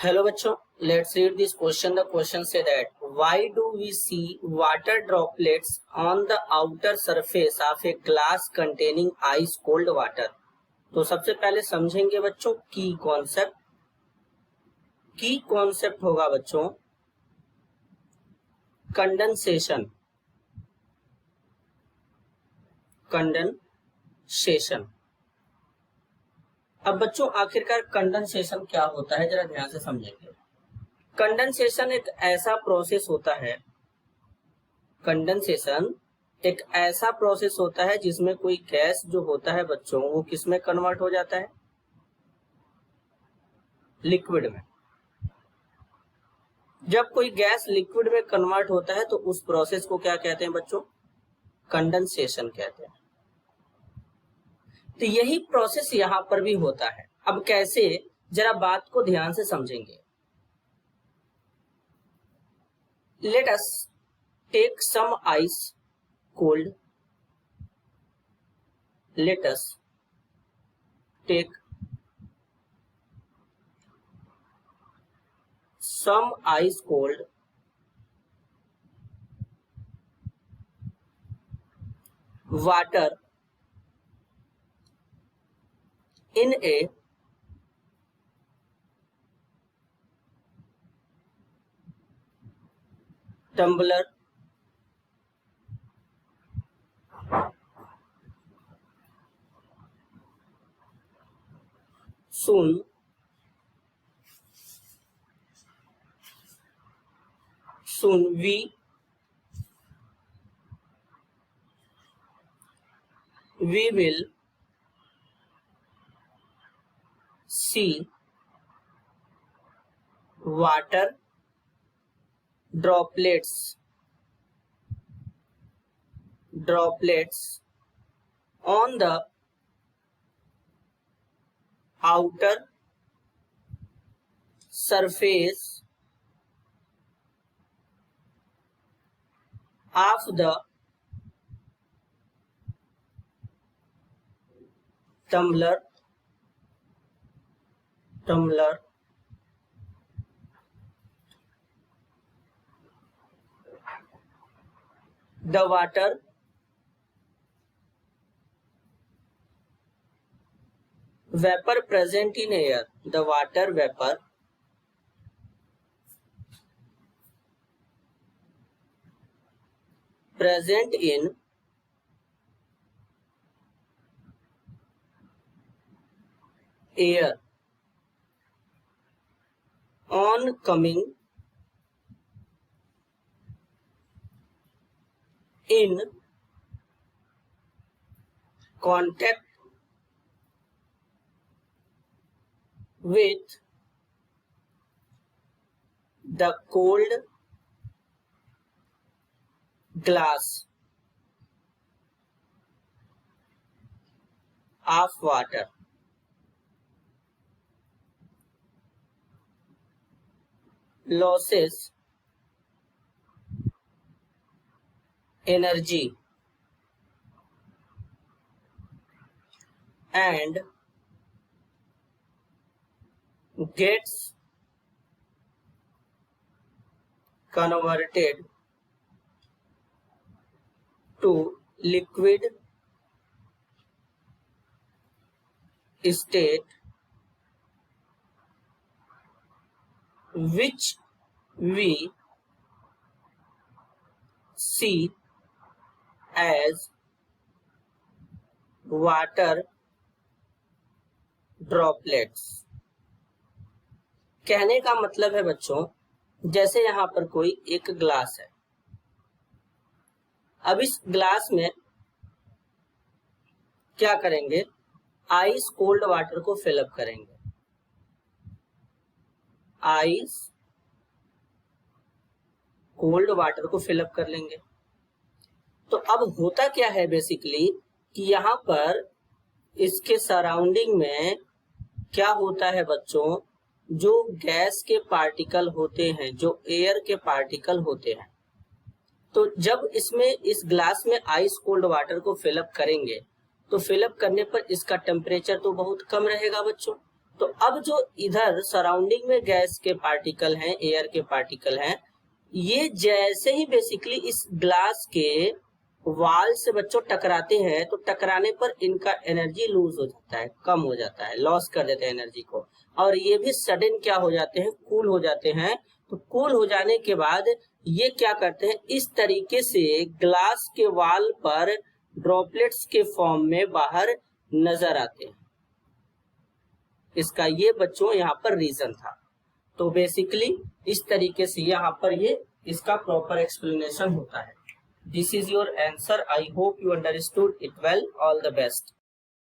Hello बच्चों, let's read this question. The question say that why do we see water droplets on the outer surface of a glass containing ice cold water? तो सबसे पहले समझेंगे बच्चों की concept होगा बच्चों कंडेंसेशन। अब बच्चों आखिरकार कंडेंसेशन क्या होता है, जरा ध्यान से समझेंगे। कंडेंसेशन एक ऐसा प्रोसेस होता है जिसमें कोई गैस जो होता है बच्चों वो किस में कन्वर्ट हो जाता है, लिक्विड में। जब कोई गैस लिक्विड में कन्वर्ट होता है तो उस प्रोसेस को क्या कहते हैं बच्चों, कंडेंसेशन कहते हैं। तो यही प्रोसेस यहां पर भी होता है। अब कैसे, जरा बात को ध्यान से समझेंगे। Let us take some ice cold. Let us take some ice cold water in a tumbler soon we will see water droplets on the outer surface of the tumbler the water vapor present in air, the water vapor present in air on coming in contact with the cold glass of water loses energy and gets converted to liquid state, which we see as water droplets। कहने का मतलब है बच्चों, जैसे यहां पर कोई एक ग्लास है। अब इस ग्लास में क्या करेंगे, आइस कोल्ड वाटर को फिलअप करेंगे। आइस कोल्ड वाटर को फिलअप कर लेंगे। तो अब होता क्या है बेसिकली कि यहां पर इसके सराउंडिंग में क्या होता है बच्चों, जो गैस के पार्टिकल होते हैं, जो एयर के पार्टिकल होते हैं, तो जब इसमें इस ग्लास में आइस कोल्ड वाटर को फिलअप करेंगे तो फिलअप करने पर इसका टेम्परेचर तो बहुत कम रहेगा बच्चों, तो अब जो इधर सराउंडिंग में गैस के पार्टिकल हैं, एयर के पार्टिकल हैं, ये जैसे ही बेसिकली इस ग्लास के वाल से बच्चों टकराते हैं तो टकराने पर इनका एनर्जी लूज हो जाता है, कम हो जाता है, लॉस कर देते हैं एनर्जी को, और ये भी सडन क्या हो जाते हैं, कूल हो जाते हैं। तो कूल हो जाने के बाद ये क्या करते हैं, इस तरीके से ग्लास के वाल पर ड्रॉपलेट्स के फॉर्म में बाहर नजर आते हैं। इसका ये बच्चों यहाँ पर रीजन था। तो बेसिकली इस तरीके से यहाँ पर ये इसका प्रॉपर एक्सप्लेनेशन होता है। This is your answer. I hope you understood it well. All the best.